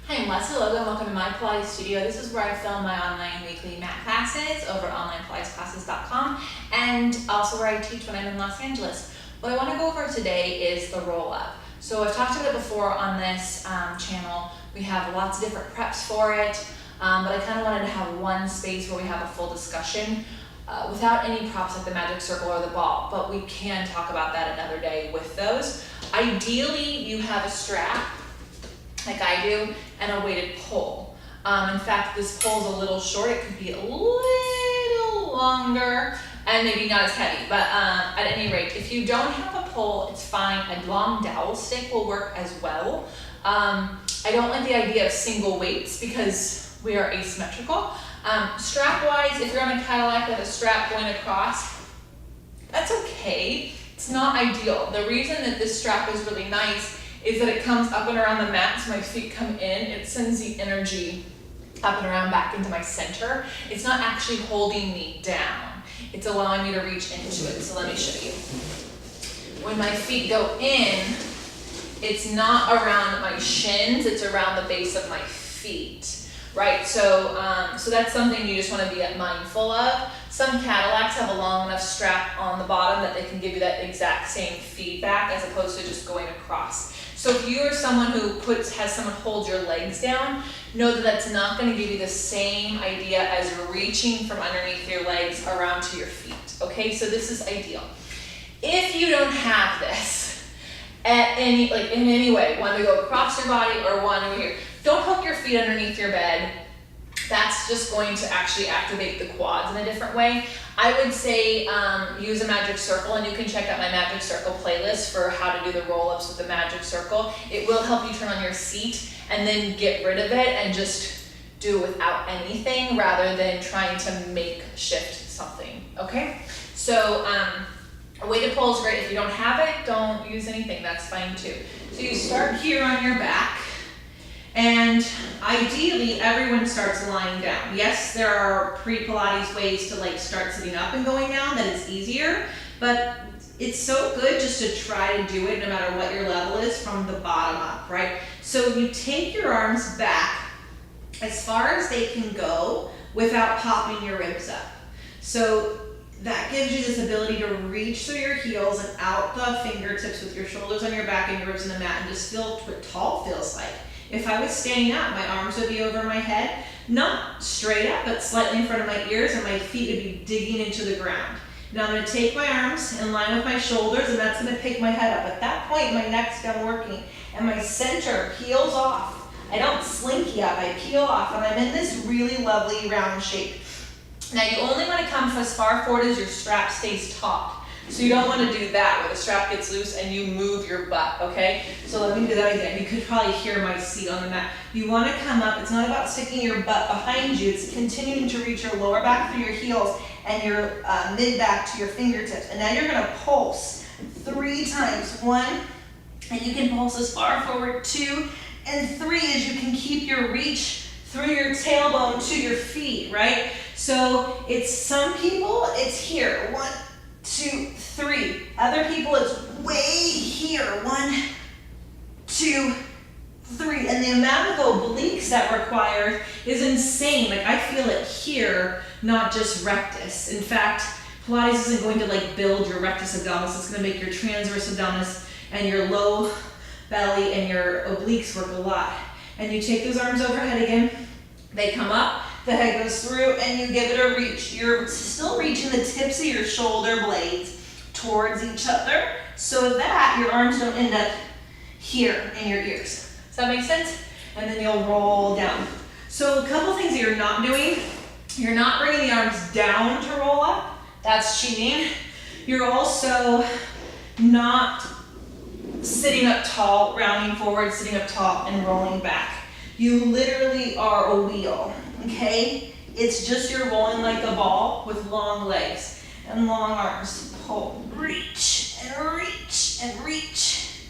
Hi, I'm Lesley, Logan. Welcome to my Pilates studio. This is where I film my online weekly mat classes over at onlinepilatesclasses.com and also where I teach when I'm in Los Angeles. What I want to go over today is the roll-up. So I've talked about it before on this channel. We have lots of different preps for it, but I kind of wanted to have one space where we have a full discussion without any props like the magic circle or the ball, but we can talk about that another day with those. Ideally, you have a strap like I do, and a weighted pole. In fact, this pole is a little short. It could be a little longer and maybe not as heavy, but at any rate, if you don't have a pole, it's fine. A long dowel stick will work as well. I don't like the idea of single weights because we are asymmetrical. Strap-wise, if you're on a Cadillac with a strap going across, that's okay. It's not ideal. The reason that this strap is really nice is that it comes up and around the mat, so my feet come in. It sends the energy up and around back into my center. It's not actually holding me down. It's allowing me to reach into it. So let me show you. When my feet go in, it's not around my shins, it's around the base of my feet, right? So that's something you just want to be mindful of. Some Cadillacs have a long enough strap on the bottom that they can give you that exact same feedback as opposed to just going across. So if you are someone who has someone hold your legs down, know that that's not going to give you the same idea as reaching from underneath your legs around to your feet. Okay, so this is ideal. If you don't have this at in any way, one to go across your body or one over here, don't hook your feet underneath your bed. That's just going to actually activate the quads in a different way. I would say use a magic circle, and you can check out my magic circle playlist for how to do the roll-ups with the magic circle. It will help you turn on your seat and then get rid of it and just do without anything rather than trying to make shift something, okay? So a weighted pole is great. If you don't have it, don't use anything, that's fine too. So you start here on your back. And ideally, everyone starts lying down. Yes, there are pre-Pilates ways to start sitting up and going down that is easier, but it's so good just to try to do it no matter what your level is from the bottom up, right? So you take your arms back as far as they can go without popping your ribs up. So that gives you this ability to reach through your heels and out the fingertips with your shoulders on your back and your ribs in the mat and just feel what tall feels like. If I was standing up, my arms would be over my head, not straight up, but slightly in front of my ears, and my feet would be digging into the ground. Now I'm going to take my arms in line with my shoulders, and that's going to pick my head up. At that point, my neck's done working, and my center peels off. I don't slinky up, I peel off, and I'm in this really lovely round shape. Now you only want to come as far forward as your strap stays taut. So you don't want to do that where the strap gets loose and you move your butt, okay? So let me do that again. You could probably hear my seat on the mat. You want to come up. It's not about sticking your butt behind you. It's continuing to reach your lower back through your heels and your mid-back to your fingertips. And now you're going to pulse 3 times. 1, and you can pulse as far forward. 2 and 3 as you can keep your reach through your tailbone to your feet, right? So it's some people, it's here. 1, 2, 3. Other people, it's way here. 1, 2, 3. And the amount of obliques that requires is insane. I feel it here, not just rectus. In fact, Pilates isn't going to build your rectus abdominis. It's going to make your transverse abdominis and your low belly and your obliques work a lot. And you take those arms overhead again. They come up. The head goes through and you give it a reach. You're still reaching the tips of your shoulder blades towards each other so that your arms don't end up here in your ears. Does that make sense? And then you'll roll down. So a couple things that you're not doing. You're not bringing the arms down to roll up. That's cheating. You're also not sitting up tall, rounding forward, sitting up tall, and rolling back. You literally are a wheel. Okay, it's just you're rolling like a ball with long legs and long arms. Pull, reach, and reach, and reach.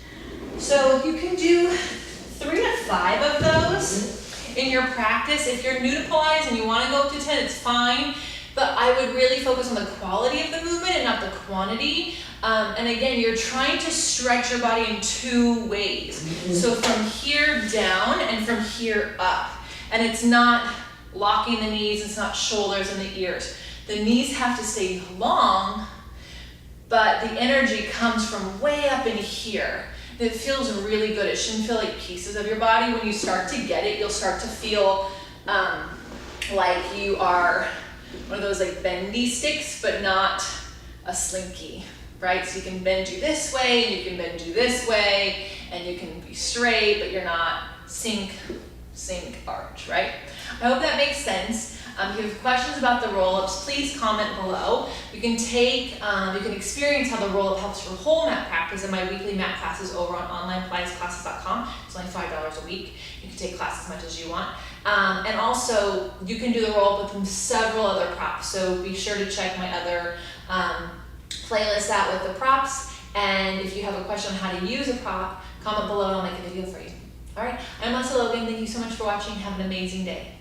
So you can do 3 to 5 of those in your practice. If you're new to Pilates and you want to go up to 10, it's fine. but I would really focus on the quality of the movement and not the quantity. And again, you're trying to stretch your body in two ways. So from here down and from here up. And it's not locking the knees, it's not shoulders and the ears. The knees have to stay long, but the energy comes from way up in here. It feels really good. It shouldn't feel like pieces of your body. When you start to get it, you'll start to feel like you are one of those like bendy sticks, but not a slinky, right? So you can bend you this way, and you can bend you this way, and you can be straight, but you're not sink, arch, right? I hope that makes sense. If you have questions about the roll-ups, please comment below. You can experience how the roll-up helps your whole mat practice in my weekly mat classes over on onlinepilatesclasses.com. It's only $5 a week. You can take class as much as you want. And also, you can do the roll-up with several other props. So be sure to check my other playlist out with the props. And if you have a question on how to use a prop, comment below and I'll make a video for you. All right, I'm Lesley Logan. Thank you so much for watching. Have an amazing day.